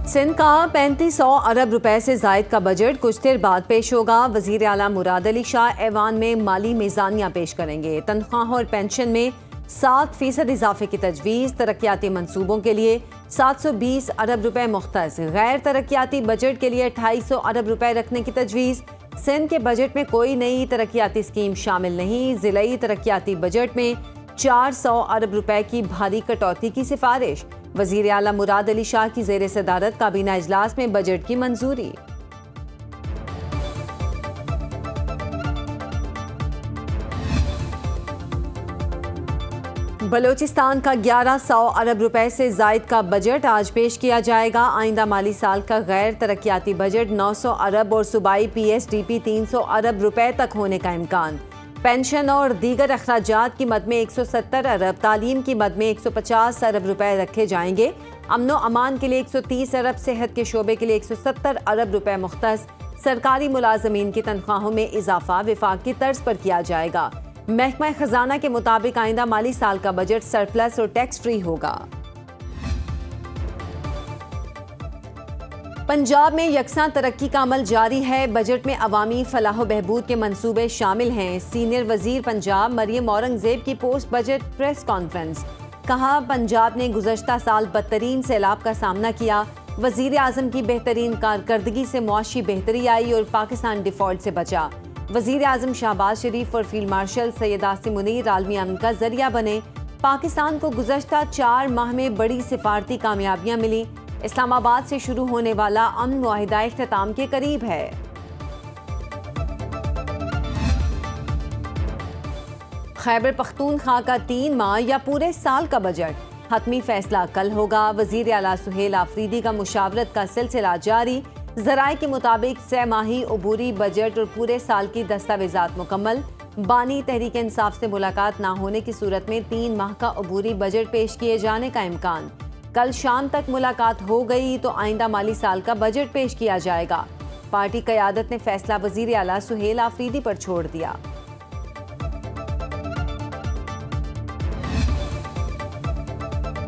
सिंध का 3500 अरब रुपए से जायद का बजट कुछ देर बाद पेश होगा। वजीर आला मुराद अली शाह ऐवान में माली मीज़ानिया पेश करेंगे। तनख्वाह और पेंशन में 7% इजाफे की तजवीज़। तरक्याती मंसूबों के लिए 720 अरब रुपए मुख्तस। गैर तरक्याती बजट के लिए 250 अरब रुपए रखने की तजवीज़। सिंध के बजट में कोई नई तरक्याती स्कीम शामिल नहीं। जिलाई तरक्याती बजट में 400 अरब रुपए की भारी कटौती की सिफारिश। वजीर आला मुराद अली शाह की ज़ेर सदारत काबीना इजलास में बजट की मंजूरी। बलोचिस्तान का 1100 अरब रुपए से जायद का बजट आज पेश किया जाएगा। आइंदा माली साल का गैर तरक्याती बजट 900 अरब और सूबाई PSDP 300 अरब रुपए तक होने का इम्कान। पेंशन और दीगर अखराजात की मद में 170 अरब, तालीम की मद में 150 अरब रुपए रखे जाएंगे। अमनो अमान के लिए 130 अरब, सेहत के शोबे के लिए 170 अरब रुपए मुख्तस। सरकारी मुलाजमीन की तनख्वाहों में इजाफा विफाक की तर्ज पर किया जाएगा। महकमा खजाना के मुताबिक आइंदा माली साल का बजट सरप्लस और टैक्स फ्री होगा। पंजाब में यकसां तरक्की का अमल जारी है। बजट में अवामी फलाह बहबूद के मंसूबे शामिल हैं। सीनियर वजीर पंजाब मरियम औरंगजेब की पोस्ट बजट प्रेस कॉन्फ्रेंस। कहा, पंजाब ने गुज़श्ता साल बदतरीन सैलाब का सामना किया। वजीर आज़म की बेहतरीन कारकर्दगी से मुआशी बेहतरी आई और पाकिस्तान डिफॉल्ट से बचा। वजीर आज़म शहबाज शरीफ और फील्ड मार्शल सैयद आसिम मुनीर आलमी अमन का जरिया बने। पाकिस्तान को गुज़श्ता 4 माह में बड़ी सिफारती कामयाबियां मिली। इस्लामाबाद से शुरू होने वाला अमन मुआहिदा इख्तिताम के करीब है। खैबर पख्तूनख्वा का 3 माह या पूरे साल का बजट, हतमी फैसला कल होगा। वजीर आला सुहेल आफरीदी का मुशावरत का सिलसिला जारी। ज़राए के मुताबिक 6 माही अबूरी बजट और पूरे साल की दस्तावेजात मुकम्मल। बानी तहरीक इंसाफ से मुलाकात ना होने की सूरत में 3 माह का अबूरी बजट पेश किए जाने का इम्कान। कल शाम तक मुलाकात हो गई तो आइंदा माली साल का बजट पेश किया जाएगा। पार्टी क़यादत ने फैसला वज़ीर आला सुहेल आफरीदी पर छोड़ दिया।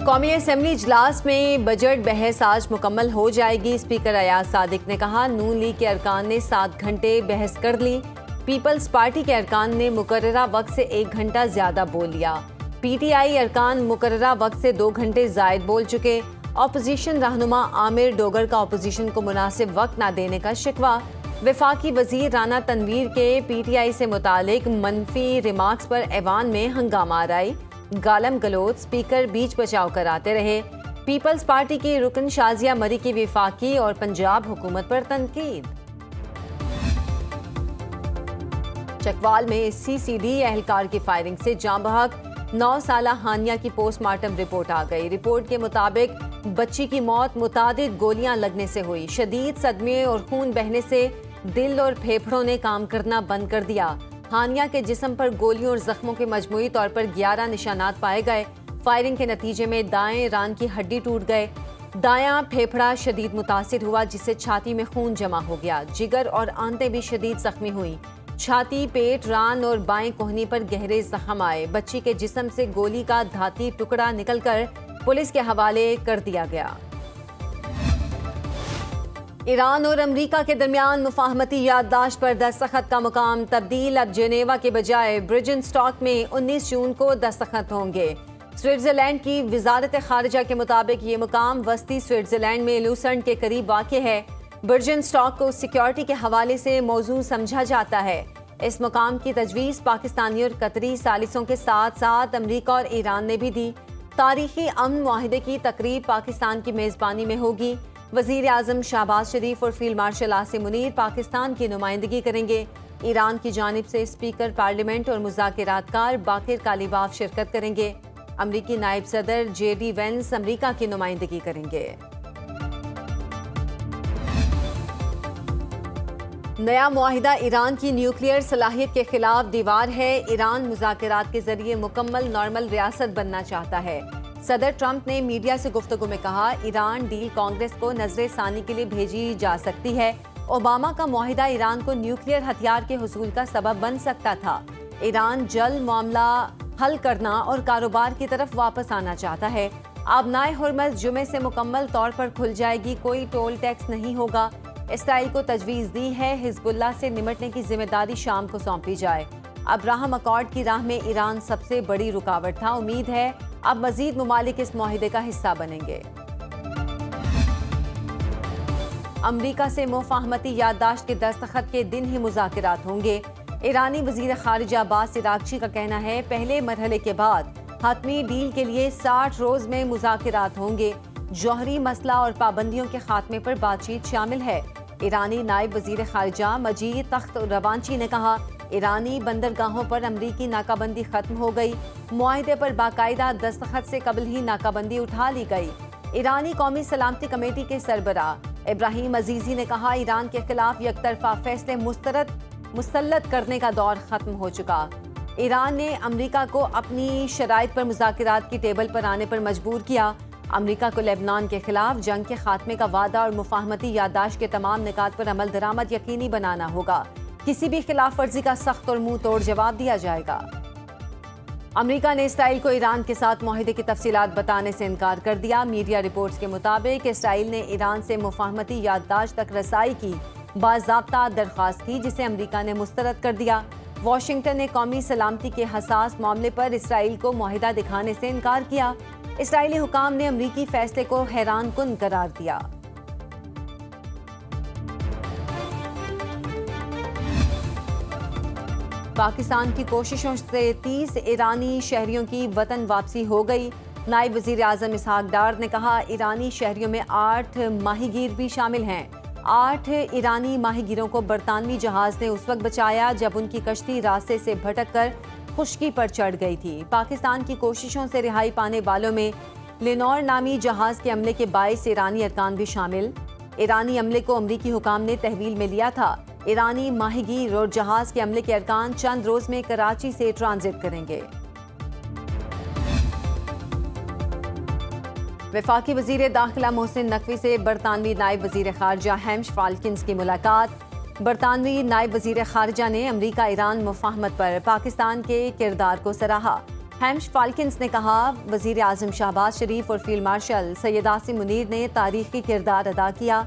कौमी असेंबली इजलास में बजट बहस आज मुकम्मल हो जाएगी। स्पीकर अयाज सादिक ने कहा, नून लीग के अरकान ने 7 घंटे बहस कर ली। पीपल्स पार्टी के अरकान ने मुकर्ररा वक्त से 1 घंटा ज्यादा बोल लिया। PTI अरकान मुकर्ररा वक्त से 2 घंटे जायद बोल चुके। अपोजिशन रहनुमा आमिर डोगर का अपोजिशन को मुनासिब वक्त न देने का शिकवा। वफाकी वजीर राना तनवीर के PTI से मुतालिक मनफी रिमार्क्स पर ऐवान में हंगामा आराई। गालम गलोच, स्पीकर बीच बचाव कराते रहे। पीपल्स पार्टी की रुकन शाजिया मरी की वफाकी और पंजाब हुकूमत पर तनकीद। चकवाल में CCD एहलकार की फायरिंग से जाँ बहक 9 साला हानिया की पोस्टमार्टम रिपोर्ट आ गई। रिपोर्ट के मुताबिक बच्ची की मौत मुतादिद गोलियां लगने से हुई। शदीद सदमे और खून बहने से दिल और फेफड़ों ने काम करना बंद कर दिया। हानिया के जिस्म पर गोलियों और जख्मों के मजमूई तौर पर 11 निशानात पाए गए। फायरिंग के नतीजे में दाएं रान की हड्डी टूट गए। दायां फेफड़ा शदीद मुतासिर हुआ जिससे छाती में खून जमा हो गया। जिगर और आंतें भी शदीद जख्मी हुई। छाती, पेट, रान और बाएं कोहनी पर गहरे जख्म आए। बच्ची के जिस्म से गोली का धाती टुकड़ा निकलकर पुलिस के हवाले कर दिया गया। ईरान और अमेरिका के दरमियान मुफाहमती याददाश्त पर दस्तखत का मुकाम तब्दील। अब जेनेवा के बजाय ब्रिजनस्टॉक में 19 जून को दस्तखत होंगे। स्विट्जरलैंड की वजारत खारिजा के मुताबिक ये मुकाम वस्ती स्विट्जरलैंड में लूसर्न के करीब वाक़ है। ब्रिजनस्टॉक को सिक्योरिटी के हवाले से मौजू समझा जाता है। इस मुकाम की तजवीज़ पाकिस्तानी और कतरी सालिसों के साथ साथ अमेरिका और ईरान ने भी दी। तारीखी अमन मुआहिदे की तकरीब पाकिस्तान की मेज़बानी में होगी। वज़ीर आज़म शहबाज शरीफ और फील्ड मार्शल आसिम मुनीर पाकिस्तान की नुमाइंदगी करेंगे। ईरान की जानिब से स्पीकर पार्लियामेंट और मुज़ाकिरातकार बाकिर कालीबाफ शिरकत करेंगे। अमरीकी नायब सदर JD वेंस अमरीका की नुमाइंदगी करेंगे। नया मुआहिदा ईरान की न्यूक्लियर सलाहियत के खिलाफ दीवार है। ईरान मुज़ाकिरात के जरिए मुकम्मल नॉर्मल रियासत बनना चाहता है। सदर ट्रंप ने मीडिया से गुफ्तगू में कहा, ईरान डील कांग्रेस को नजर सानी के लिए भेजी जा सकती है। ओबामा का मुआहिदा ईरान को न्यूक्लियर हथियार के हुसूल का सबब बन सकता था। ईरान जल्द मामला हल करना और कारोबार की तरफ वापस आना चाहता है। आबनाए हुर्मज़ जुमे से मुकम्मल तौर पर खुल जाएगी, कोई टोल टैक्स नहीं होगा। इसराइल को तजवीज़ दी है हिजबुल्लाह से निमटने की जिम्मेदारी शाम को सौंपी जाए। अब्राहम अकॉर्ड की राह में ईरान सबसे बड़ी रुकावट था। उम्मीद है अब मजीद मुमालिक इस मुआहिदे का हिस्सा बनेंगे। अमरीका से मुफाहमती याददाश्त के दस्तखत के दिन ही मुज़ाकरात होंगे। ईरानी वज़ीर ख़ारिजा अब्बास इराक़ची का कहना है पहले मरहले के बाद हतमी डील के लिए 60 रोज़ में मुज़ाकरात होंगे। जौहरी मसला और पाबंदियों के खात्मे पर बातचीत शामिल है। ईरानी नायब वज़ीर ख़ारिजा मजीद तख्त रवांची ने कहा ईरानी बंदरगाहों पर अमरीकी नाकाबंदी खत्म हो गई। मुआहिदे पर बाकायदा दस्तखत से कबल ही नाकाबंदी उठा ली गई। ईरानी कौमी सलामती कमेटी के सरबराह इब्राहिम अजीजी ने कहा ईरान के खिलाफ यकतरफा फैसले मुसल्लत करने का दौर खत्म हो चुका। ईरान ने अमरीका को अपनी शराइत पर मुज़ाकरात की टेबल पर आने पर मजबूर किया। अमरीका को लेबनान के खिलाफ जंग के खात्मे का वादा और मुफाहमती याददाश्त के तमाम निकात पर अमल दरामद यकीनी बनाना होगा। किसी भी खिलाफ वर्जी का सख्त और मुंह तोड़ जवाब दिया जाएगा। अमरीका ने इसराइल को ईरान के साथ मुआहिदे की तफसीलात बताने से इनकार कर दिया। मीडिया रिपोर्ट्स के मुताबिक इसराइल ने ईरान से मुफाहमती याददाश्त तक रसाई की बाज़ाब्ता दरख्वास्त की, जिसे अमरीका ने मुस्तरद कर दिया। वाशिंगटन ने कौमी सलामती के हसास मामले पर इसराइल को मुआहिदा दिखाने से इनकार किया। इसराइली हुकाम ने अमरीकी फैसले को हैरान कुन करार दिया। पाकिस्तान की कोशिशों से 30 ईरानी शहरियों की वतन वापसी हो गई। नायब वज़ीर आज़म इसहाक डार ने कहा ईरानी शहरियों में 8 माहीगीर भी शामिल हैं। 8 ईरानी माहीगीरों को बरतानवी जहाज़ ने उस वक्त बचाया जब उनकी कश्ती रास्ते से भटक कर खुश्की पर चढ़ गई थी। पाकिस्तान की कोशिशों से रिहाई पाने वालों में लेनोर नामी जहाज़ के अमले के 22 ईरानी अरकान भी शामिल। ईरानी अमले को अमरीकी हुकाम ने तहवील में लिया था। ईरानी माहीगीर और जहाज़ के अमले के अरकान चंद रोज में कराची से ट्रांजिट करेंगे। वफाकी वज़ीर दाखिला मोहसिन नकवी से बरतानवी नायब वज़ीर ख़ारिजा हैम्श फाल्किंस की मुलाकात। बरतानवी नायब वज़ीर ख़ारिजा ने अमरीका ईरान मुफाहमत पर पाकिस्तान के किरदार को सराहा। हैम्श फाल्किंस ने कहा वज़ीर आज़म शहबाज शरीफ और फील्ड मार्शल सैयद आसिम मुनीर ने तारीखी किरदार अदा किया।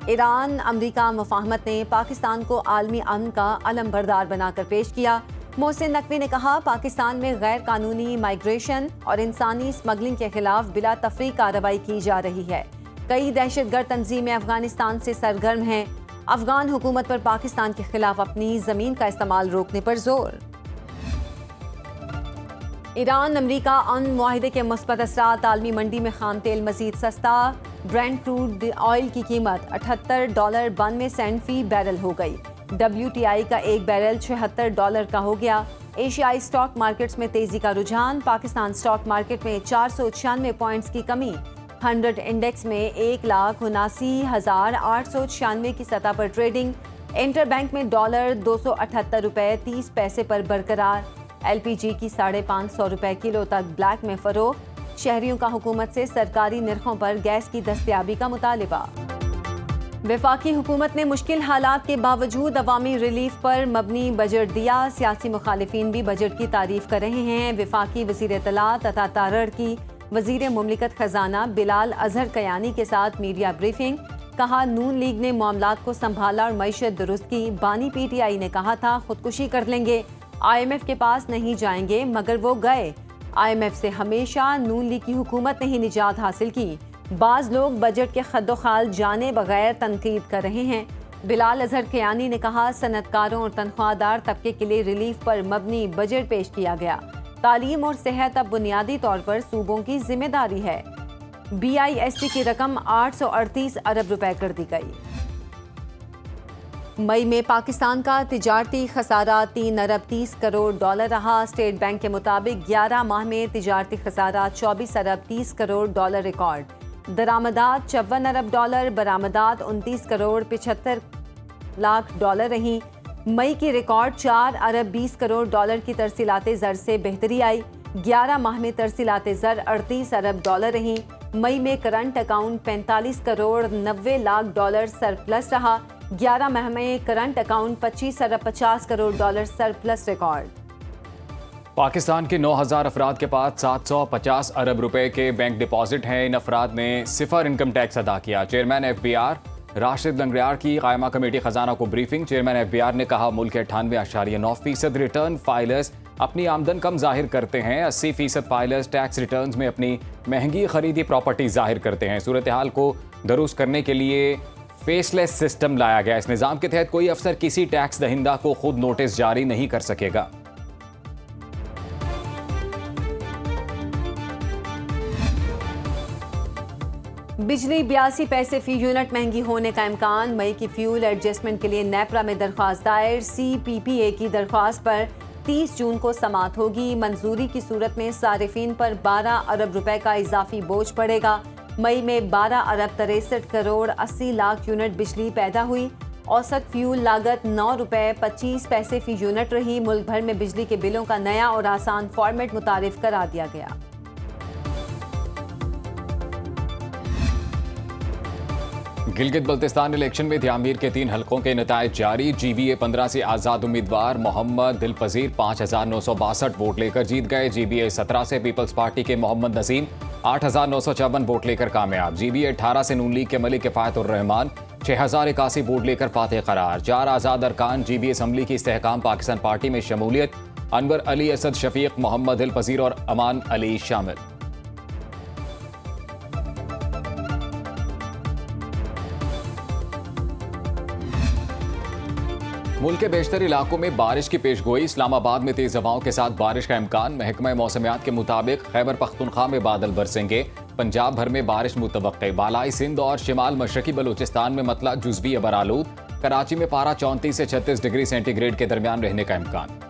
ईरान अमरीका मुफाहमत ने पाकिस्तान को आलमी अमन का अलम बरदार बनाकर पेश किया। मोहसिन नकवी ने कहा पाकिस्तान में गैर कानूनी माइग्रेशन और इंसानी स्मगलिंग के खिलाफ बिला तफरीक कार्रवाई की जा रही है। कई दहशतगर्द तंजीमें अफगानिस्तान से सरगर्म हैं। अफगान हुकूमत पर पाकिस्तान के खिलाफ अपनी जमीन का इस्तेमाल रोकने पर जोर। ईरान अमरीका अमन मुआहिदे के मुस्बत असरात। आलमी मंडी में खाम तेल मजीद सस्ता। ब्रेंट क्रूड ऑयल की कीमत $78.92 फी बैरल हो गई। WTI का एक बैरल $76 का हो गया। एशियाई स्टॉक मार्केट्स में तेजी का रुझान। पाकिस्तान स्टॉक मार्केट में 496 पॉइंट्स की कमी। 100 इंडेक्स में 1,79,896 की सतह पर ट्रेडिंग। इंटरबैंक में डॉलर $278.30 पर बरकरार। LPG की ₹550 किलो तक ब्लैक में फरोख्त। शहरियों का हुकूमत से सरकारी निर्खों पर गैस की दस्तयाबी का मुतालिबा। वफाकी हुकूमत ने मुश्किल हालात के बावजूद अवामी रिलीफ पर मबनी बजट दिया। सियासी मुखालिफिन भी बजट की तारीफ कर रहे हैं। वफाकी वज़ीर इत्तलात तथा तारड़ की वज़ीर मुमलिकत खजाना बिलाल अजहर कयानी के साथ मीडिया ब्रीफिंग। कहा नून लीग ने मामलात को संभाला और मईशत दुरुस्त की। बानी PTI ने कहा था खुदकुशी कर लेंगे, IMF के पास नहीं जाएंगे, मगर वो गए। IMF से हमेशा नून लीग की हुकूमत ने ही निजात हासिल की। बाज़ लोग बजट के खद्दोखाल जाने बगैर तनकीद कर रहे हैं। बिलाल अजहर कयानी ने कहा सनतकारों और तनख्वाहदार तबके के लिए रिलीफ पर मबनी बजट पेश किया गया। तालीम और सेहत अब बुनियादी तौर पर सूबों की जिम्मेदारी है। BIST की रकम 838 अरब रुपए कर दी गई। मई में पाकिस्तान का तिजारती खसारा $3 अरब 30 करोड़ रहा। स्टेट बैंक के मुताबिक 11 माह में तिजारती खसारा $24 अरब 30 करोड़ रिकॉर्ड। दरामदात $54 अरब, बरामदात $29 करोड़ 75 लाख रही। मई की रिकॉर्ड $4 अरब 20 करोड़ की तरसीलाते ज़र से बेहतरी आई। 11 माह में तरसीलाते ज़र $38 अरब रही। मई में current account $45 crore 90 lakh surplus रहा। 11 माह में करंट अकाउंट $25 अरब 50 करोड़ सरप्लस रिकॉर्ड। पाकिस्तान के 9,000 अफराद के पास 750 अरब रुपए के बैंक डिपॉजिट हैं। इन अफराद ने सिफर इनकम टैक्स अदा किया। चेयरमैन FBR राशिद लंगड़ियार की कायमा कमेटी खजाना को ब्रीफिंग। चेयरमैन FBR ने कहा मुल्क के 98.9% रिटर्न फाइलर्स अपनी आमदन कम जाहिर करते हैं। 80% फाइलर्स टैक्स रिटर्न्स में अपनी महंगी खरीदी प्रॉपर्टी जाहिर करते हैं। सूरत हाल को दुरुस्त करने के लिए फेसलेस सिस्टम लाया गया। इस निज़ाम के तहत कोई अफसर किसी टैक्स दहिंदा को खुद नोटिस जारी नहीं कर सकेगा। बिजली 82 पैसे फी यूनिट महंगी होने का इम्कान। मई की फ्यूल एडजस्टमेंट के लिए नेपरा में दरख्वास्त दायर। CPPA की दरख्वास्त पर 30 जून को समाअत होगी। मंजूरी की सूरत में सारिफीन पर 12 अरब रुपए का इजाफी बोझ पड़ेगा। मई में 12 अरब 63 करोड़ 80 लाख यूनिट बिजली पैदा हुई। औसत फ्यूल लागत 9 रुपए 25 पैसे फी यूनिट रही। मुल्क भर में बिजली के बिलों का नया और आसान फॉर्मेट मुतारिफ करा दिया गया। गिलगित बल्तिस्तान इलेक्शन में ध्यामीर के 3 हलकों के नतायज जारी। GBA 15 से आज़ाद उम्मीदवार मोहम्मद दिलपजीर 5,962 वोट लेकर जीत गए। GBA 17 से पीपल्स पार्टी के मोहम्मद नसीम 8,954 वोट लेकर कामयाब। GBA 18 से नून लीग के मलिक किफ़ायतुर रहमान 6,081 वोट लेकर फातेह करार। 4 आज़ाद अरकान GBA असम्बली की इस्तेहकाम पाकिस्तान पार्टी में शमूलियत। अनवर अली, असद शफीक, मोहम्मद दिलपजीर और अमान अली शामिल। मुल्क के बेशतर इलाकों में बारिश की पेशगोई। इस्लामाबाद में तेज हवाओं के साथ बारिश का इम्कान। महकमा मौसमियात के मुताबिक खैबर पख्तूनख्वा में बादल बरसेंगे। पंजाब भर में बारिश मुतवक्के। बालाई सिंध और शिमाल मशरकी बलूचिस्तान में मतला जुज़वी अबरालूद। कराची में पारा 34 से 36 डिग्री सेंटीग्रेड के दरमियान रहने का इम्कान।